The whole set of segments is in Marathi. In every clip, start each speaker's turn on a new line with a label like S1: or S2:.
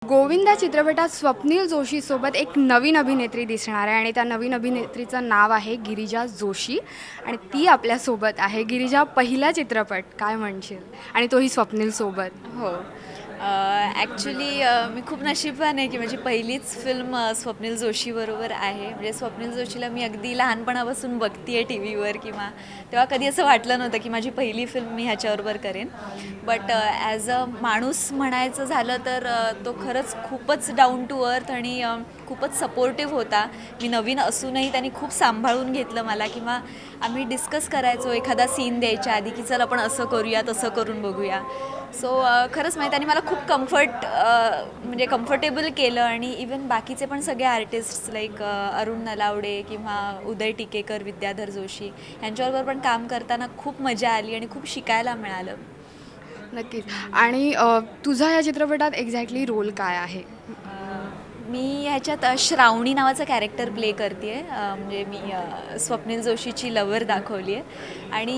S1: गोविंदा चित्रपटात स्वप्नील जोशीसोबत एक नवीन अभिनेत्री दिसणार आहे आणि त्या नवीन अभिनेत्रीचं नाव आहे गिरिजा जोशी आणि ती आपल्यासोबत आहे. गिरिजा, पहिला चित्रपट काय म्हणशील आणि तोही स्वप्नीलसोबत?
S2: हो. ॲक्च्युली मी खूप नशीबवान आहे की माझी पहिलीच फिल्म स्वप्नील जोशीबरोबर आहे. म्हणजे स्वप्नील जोशीला मी अगदी लहानपणापासून बघते आहे टी व्हीवर किंवा तेव्हा कधी असं वाटलं नव्हतं की माझी पहिली फिल्म मी ह्याच्याबरोबर करेन. बट ॲज अ माणूस म्हणायचं झालं तर तो खरंच खूपच डाऊन टू अर्थ आणि खूपच सपोर्टिव्ह होता. मी नवीन असूनही त्यांनी खूप सांभाळून घेतलं मला किंवा आम्ही डिस्कस करायचो एखादा सीन द्यायच्या आधी की चल आपण असं करूया तसं करून बघूया. सो खरंच माहीत त्यांनी मला खूप म्हणजे कम्फर्टेबल केलं आणि इवन बाकीचे पण सगळे आर्टिस्ट लाईक अरुण नलावडे किंवा उदय टिकेकर, विद्याधर जोशी यांच्याबरोबर पण काम करताना खूप मजा आली आणि खूप शिकायला मिळालं.
S1: नक्कीच. आणि तुझा या चित्रपटात एक्झॅक्टली रोल काय आहे?
S2: मी ह्याच्यात श्रावणी नावाचं कॅरेक्टर प्ले करते आहे. म्हणजे मी स्वप्नील जोशीची लवर दाखवली आहे आणि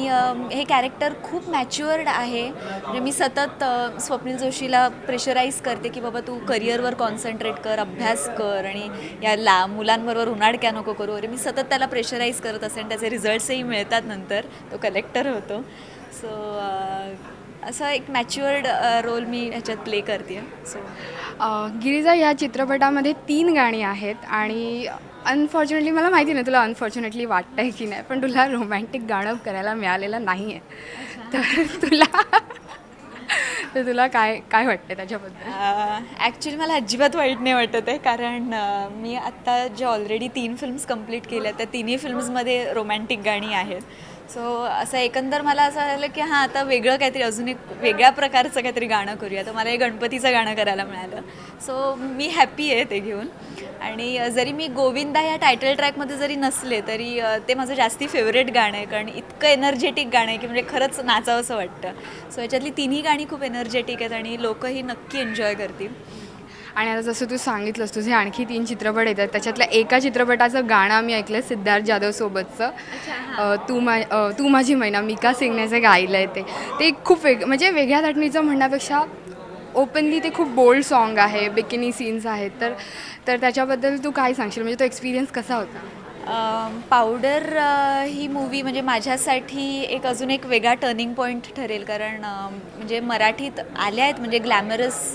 S2: हे कॅरेक्टर खूप मॅच्युअर्ड आहे. म्हणजे मी सतत स्वप्नील जोशीला प्रेशराईज करते की बाबा तू करिअरवर कॉन्सन्ट्रेट कर, अभ्यास कर आणि या मुलांबरोबर उन्हाडक्या नको करू. अरे मी सतत त्याला प्रेशराईज करत असे आणि त्याचे रिझल्ट्सही मिळतात. नंतर तो कलेक्टर होतो. सो असं एक मॅच्युअर्ड रोल मी ह्याच्यात प्ले करते आहे. सो
S1: गिरिजा, या चित्रपटामध्ये 3 गाणी आहेत आणि अनफॉर्च्युनेटली मला माहिती नाही तुला अनफॉर्च्युनेटली वाटतं आहे की नाही, पण तुला रोमॅन्टिक गाणं करायला मिळालेलं नाही आहे. तर तुला काय काय वाटतं त्याच्याबद्दल?
S2: ॲक्च्युली मला अजिबात वाईट नाही वाटत आहे कारण मी आत्ता ज्या ऑलरेडी 3 फिल्म्स कंप्लीट केल्या त्या तिन्ही फिल्म्समध्ये रोमॅन्टिक गाणी आहेत. सो असं एकंदर मला असं झालं की हां, आता वेगळं काहीतरी अजून एक वेगळ्या प्रकारचं काहीतरी गाणं करूया. तर मला हे गणपतीचं गाणं करायला मिळालं. सो मी हॅप्पी आहे ते घेऊन. आणि जरी मी गोविंदा या टायटल ट्रॅकमध्ये जरी नसले तरी ते माझं जास्ती फेवरेट गाणं आहे कारण इतकं एनर्जेटिक गाणं आहे की म्हणजे खरंच नाचावंसं वाटतं. सो याच्यातली तिन्ही गाणी खूप एनर्जेटिक आहेत आणि लोकंही नक्की एन्जॉय करतील.
S1: आणि आता जसं तू सांगितलंस तुझे आणखी 3 चित्रपट येतात, त्याच्यातल्या एका चित्रपटाचं गाणं आम्ही ऐकलं सिद्धार्थ जाधवसोबतचं. तू माझी मैना, मिका सिंगने जे गायलं आहे ते खूप म्हणजे वेगळ्या धाटणीचं म्हणण्यापेक्षा ओपनली ते खूप बोल्ड सॉन्ग आहे, बिकिनी सीन्स आहेत. तर त्याच्याबद्दल तू काय सांगशील? म्हणजे तो एक्सपिरियन्स कसा होता?
S2: पावडर ही मूवी म्हणजे माझ्यासाठी एक अजून एक वेगळा टर्निंग पॉईंट ठरेल कारण म्हणजे मराठीत आल्या आहेत म्हणजे ग्लॅमरस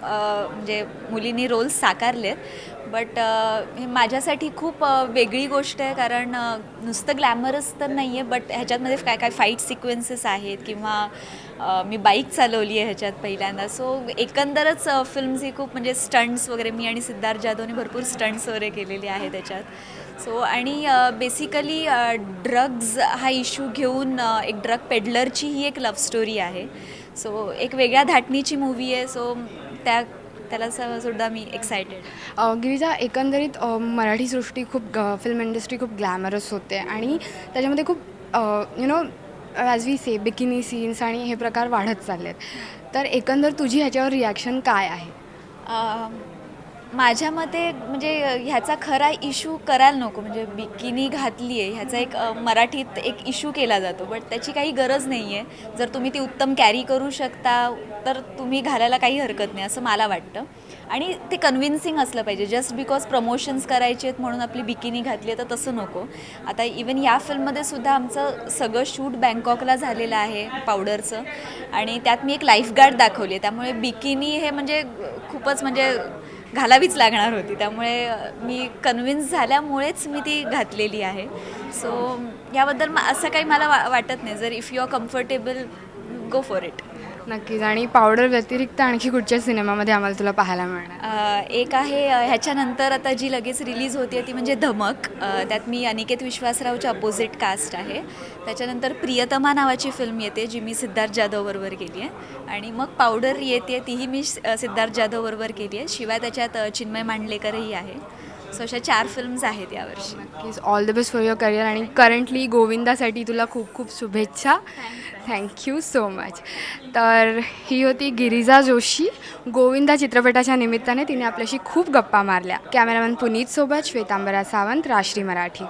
S2: म्हणजे मुलींनी रोल्स साकारले आहेत. बट हे माझ्यासाठी खूप वेगळी गोष्ट आहे कारण नुसतं ग्लॅमरस तर नाही आहे बट ह्याच्यातमध्ये काय काय फाईट सिक्वेन्सेस आहेत किंवा मी बाईक चालवली आहे ह्याच्यात पहिल्यांदा. सो एकंदरच फिल्म्स ही खूप म्हणजे स्टंट्स वगैरे मी आणि सिद्धार्थ जाधवने भरपूर स्टंट्स वगैरे केलेले आहे त्याच्यात. सो आणि बेसिकली ड्रग्ज हा इश्यू घेऊन एक ड्रग पेडलरची ही एक लव्ह स्टोरी आहे. सो एक वेगळ्या धाटणीची मूवी आहे. सो त्याला सुद्धा मी एक्सायटेड.
S1: गिरिजा, एकंदरीत मराठी सृष्टी खूप फिल्म इंडस्ट्री खूप ग्लॅमरस होते आणि त्याच्यामध्ये खूप as we say bikini scenes आणि हे प्रकार वाढत चालले आहेत. तर एकंदर तुझी ह्याच्यावर रिॲक्शन काय आहे?
S2: माझ्या मते म्हणजे ह्याचा खरा इश्यू करायला नको. म्हणजे बिकिनी घातली आहे ह्याचा एक मराठीत एक इश्यू केला जातो बट त्याची काही गरज नाही आहे. जर तुम्ही ती उत्तम कॅरी करू शकता तर तुम्ही घालायला काही हरकत नाही असं मला वाटतं. आणि ते कन्व्हिन्सिंग असलं पाहिजे. जस्ट बिकॉज प्रमोशन्स करायचे आहेत म्हणून आपली बिकिनी घातली आहे तर तसं नको. आता इवन या फिल्ममध्ये सुद्धा आमचं सगळं शूट बँकॉकला झालेलं आहे पावडरचं आणि त्यात मी एक लाईफगार्ड दाखवली आहे. त्यामुळे बिकिनी हे म्हणजे खूपच म्हणजे घालावीच लागणार होती. त्यामुळे मी कन्व्हिन्स झाल्यामुळेच मी ती घातलेली आहे. सो याबद्दल असं काही मला वाटत नाही. जर if you are comfortable go for it.
S1: नक्कीच. आणि पावडर व्यतिरिक्त आणखी कुठच्या सिनेमामध्ये आम्हाला तुला पाहायला मिळणार?
S2: एक आहे ह्याच्यानंतर आता जी लगेच रिलीज होते ती म्हणजे धमक. त्यात मी अनिकेत विश्वासरावच्या अपोजिट कास्ट आहे. त्याच्यानंतर प्रियतमा नावाची फिल्म येते जी मी सिद्धार्थ जाधवबरोबर केली आहे आणि मग पावडर येते तीही मी सिद्धार्थ जाधवबरोबर केली आहे. शिवाय त्याच्यात चिन्मय मांडलेकरही आहे. सो अशा 4 फिल्म्स आहेत यावर्षी.
S1: नक्कीच. All the best for your career आणि करंटली गोविंदासाठी तुला खूप खूप शुभेच्छा. Thank you so much. तर ही होती गिरिजा जोशी. गोविंदा चित्रपटाच्या निमित्ताने तिने आपल्याशी खूप गप्पा मारल्या. कॅमेरामॅन पुनीतसोबत श्वेतांबरा सावंत, राष्ट्रीय मराठी.